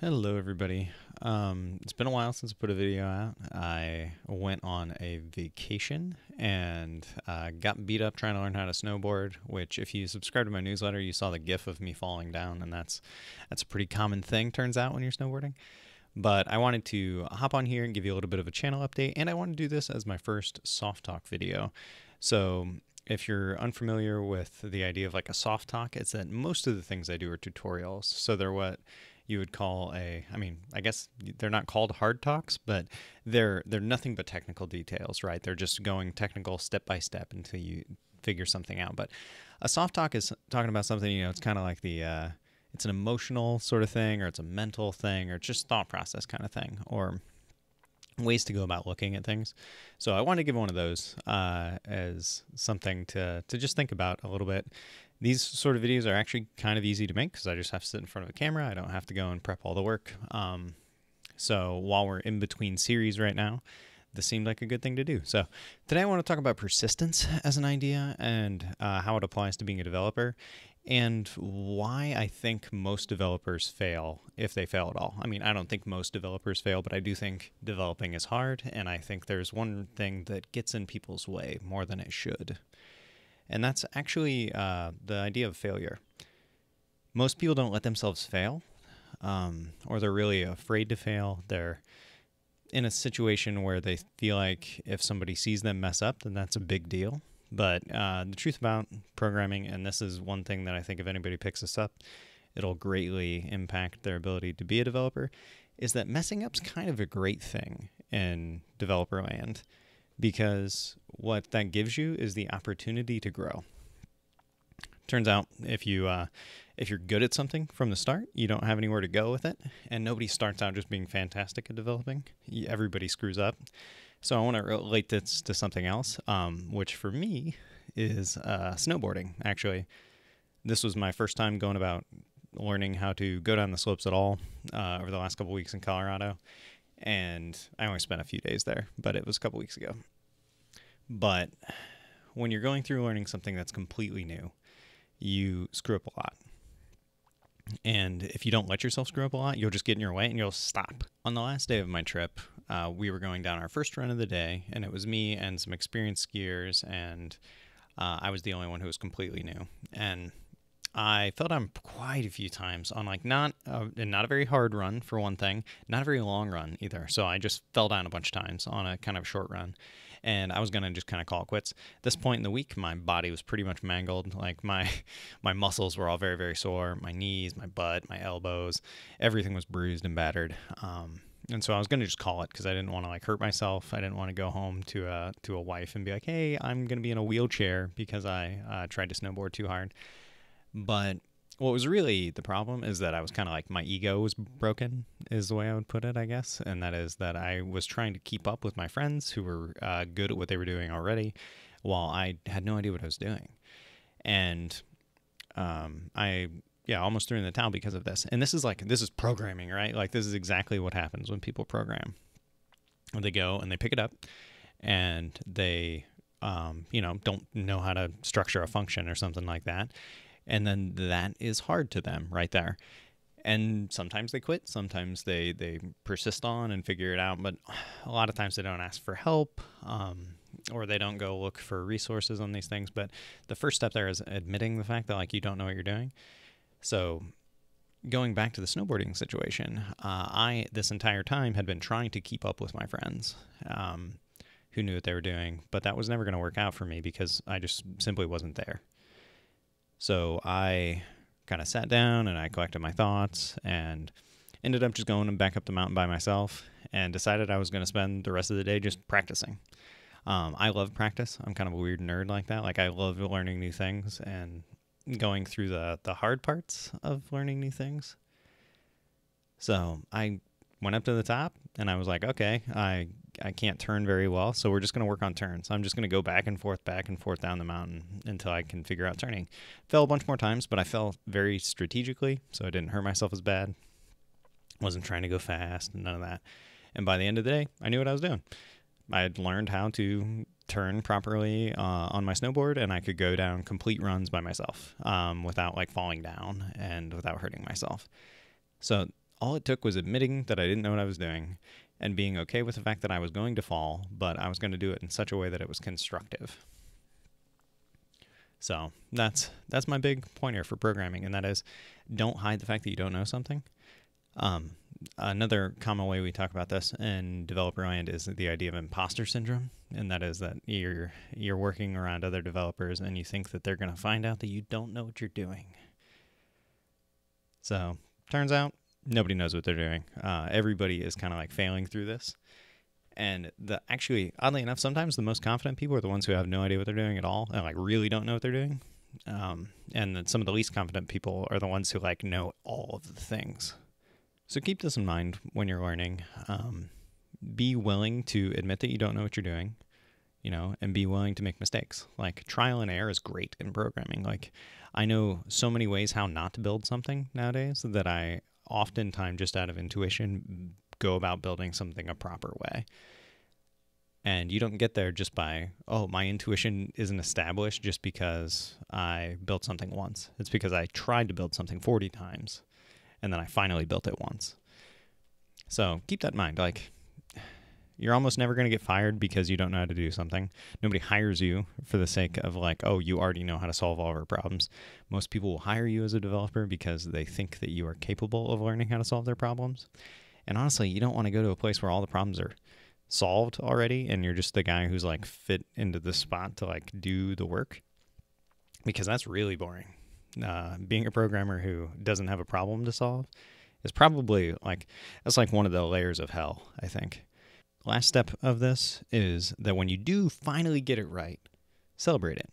Hello, everybody. It's been a while since I put a video out. I went on a vacation and got beat up trying to learn how to snowboard, which if you subscribe to my newsletter, you saw the gif of me falling down, and that's a pretty common thing, turns out, when you're snowboarding. But I wanted to hop on here and give you a little bit of a channel update, and I want to do this as my first soft talk video. So if you're unfamiliar with the idea of like a soft talk, it's that most of the things I do are tutorials. So they're what you would call I guess they're not called hard talks, but they're nothing but technical details, right? They're just going technical step by step until you figure something out. But a soft talk is talking about something, it's kind of like it's an emotional sort of thing, or it's a mental thing, or it's just thought process kind of thing, or ways to go about looking at things. So I want to give one of those as something to just think about a little bit. These sort of videos are actually kind of easy to make because I just have to sit in front of a camera. I don't have to go and prep all the work. So while we're in between series right now, this seemed like a good thing to do. So today I want to talk about persistence as an idea and how it applies to being a developer, and why I think most developers fail, if they fail at all. I mean, I don't think most developers fail, but I do think developing is hard, and I think there's one thing that gets in people's way more than it should. And that's actually the idea of failure. Most people don't let themselves fail, or they're really afraid to fail. They're in a situation where they feel like if somebody sees them mess up, then that's a big deal. But the truth about programming, and this is one thing that I think if anybody picks this up, it'll greatly impact their ability to be a developer, is that messing up's kind of a great thing in developer land, because what that gives you is the opportunity to grow. Turns out if you're good at something from the start, you don't have anywhere to go with it, and nobody starts out just being fantastic at developing. Everybody screws up. So I want to relate this to something else, which for me is snowboarding. Actually, this was my first time going about learning how to go down the slopes at all over the last couple weeks in Colorado. And I only spent a few days there, but it was a couple weeks ago. But when you're going through learning something that's completely new, you screw up a lot. And if you don't let yourself screw up a lot, you'll just get in your way and you'll stop. On the last day of my trip, we were going down our first run of the day, and it was me and some experienced skiers, and I was the only one who was completely new. And I fell down quite a few times on not a very hard run, for one thing, not a very long run either. So I just fell down a bunch of times on a kind of short run, and I was going to just kind of call it quits. At this point in the week, my body was pretty much mangled. Like my muscles were all very, very sore. My knees, my butt, my elbows, everything was bruised and battered. And so I was going to just call it because I didn't want to hurt myself. I didn't want to go home to a wife and be like, hey, I'm going to be in a wheelchair because I tried to snowboard too hard. But what was really the problem is that I was kind of my ego was broken, is the way I would put it, I guess. And that is that I was trying to keep up with my friends who were good at what they were doing already, while I had no idea what I was doing. And I almost threw in the towel because of this. And this is programming, right? This is exactly what happens when people program. They go and they pick it up, and they, don't know how to structure a function or something like that. And then that is hard to them right there. And sometimes they quit. Sometimes they persist on and figure it out. But a lot of times they don't ask for help, or they don't go look for resources on these things. But the first step there is admitting the fact that you don't know what you're doing. So going back to the snowboarding situation, I, this entire time, had been trying to keep up with my friends who knew what they were doing. But that was never going to work out for me because I just simply wasn't there. So I kind of sat down and I collected my thoughts and ended up just going back up the mountain by myself and decided I was going to spend the rest of the day just practicing. I love practice. I'm kind of a weird nerd like that. I love learning new things and going through the hard parts of learning new things. So I went up to the top and I was like, okay, I can't turn very well, so we're just going to work on turns. I'm just going to go back and forth down the mountain until I can figure out turning. Fell a bunch more times, but I fell very strategically, so I didn't hurt myself as bad. Wasn't trying to go fast and none of that. And by the end of the day, I knew what I was doing. I had learned how to turn properly on my snowboard, and I could go down complete runs by myself without falling down and without hurting myself. So All it took was admitting that I didn't know what I was doing and being okay with the fact that I was going to fall, but I was going to do it in such a way that it was constructive. So that's my big pointer for programming, and that is, don't hide the fact that you don't know something. Another common way we talk about this in developer land is the idea of imposter syndrome, and that is that you're working around other developers and you think that they're going to find out that you don't know what you're doing. So turns out nobody knows what they're doing. Everybody is kind of like failing through this. And actually, oddly enough, sometimes the most confident people are the ones who have no idea what they're doing at all and like really don't know what they're doing. And then some of the least confident people are the ones who like know all of the things. So keep this in mind when you're learning. Be willing to admit that you don't know what you're doing, and be willing to make mistakes. Like, trial and error is great in programming. Like, I know so many ways how not to build something nowadays that I oftentimes, just out of intuition, go about building something a proper way. And you don't get there just by, my intuition isn't established just because I built something once. It's because I tried to build something 40 times, and then I finally built it once. So keep that in mind. Like, you're almost never going to get fired because you don't know how to do something. Nobody hires you for the sake of like, you already know how to solve all of our problems. Most people will hire you as a developer because they think that you are capable of learning how to solve their problems. And honestly, you don't want to go to a place where all the problems are solved already and you're just the guy who's like fit into the spot to like do the work, because that's really boring. Being a programmer who doesn't have a problem to solve is probably that's like one of the layers of hell, I think. Last step of this is that when you do finally get it right, celebrate it.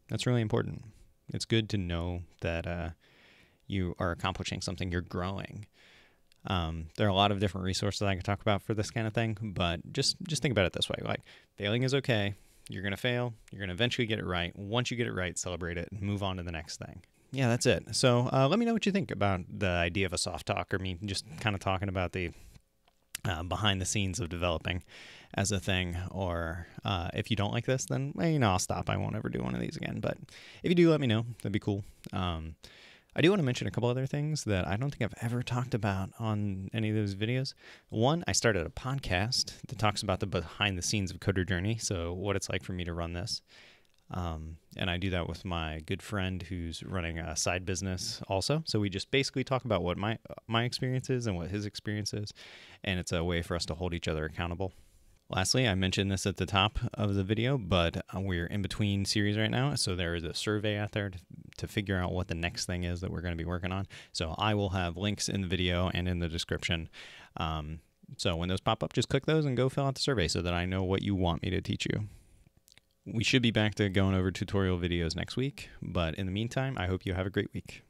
That's really important. It's good to know that you are accomplishing something, you're growing. There are a lot of different resources I can talk about for this kind of thing, but just think about it this way. Like, failing is okay. You're going to fail. You're going to eventually get it right. Once you get it right, celebrate it and move on to the next thing. Yeah, that's it. So let me know what you think about the idea of a soft talk, or me just kind of talking about the behind the scenes of developing as a thing. Or if you don't like this, then I'll stop. I won't ever do one of these again. But if you do, let me know. That'd be cool. I do want to mention a couple other things that I don't think I've ever talked about on any of those videos. One, I started a podcast that talks about the behind the scenes of CoderJourney, so what it's like for me to run this. And I do that with my good friend who's running a side business also. So we just basically talk about what my experience is and what his experience is, and it's a way for us to hold each other accountable. Lastly, I mentioned this at the top of the video, but we're in between series right now, so there is a survey out there to figure out what the next thing is that we're going to be working on. So I will have links in the video and in the description. So when those pop up, just click those and go fill out the survey so that I know what you want me to teach you. We should be back to going over tutorial videos next week, but in the meantime, I hope you have a great week.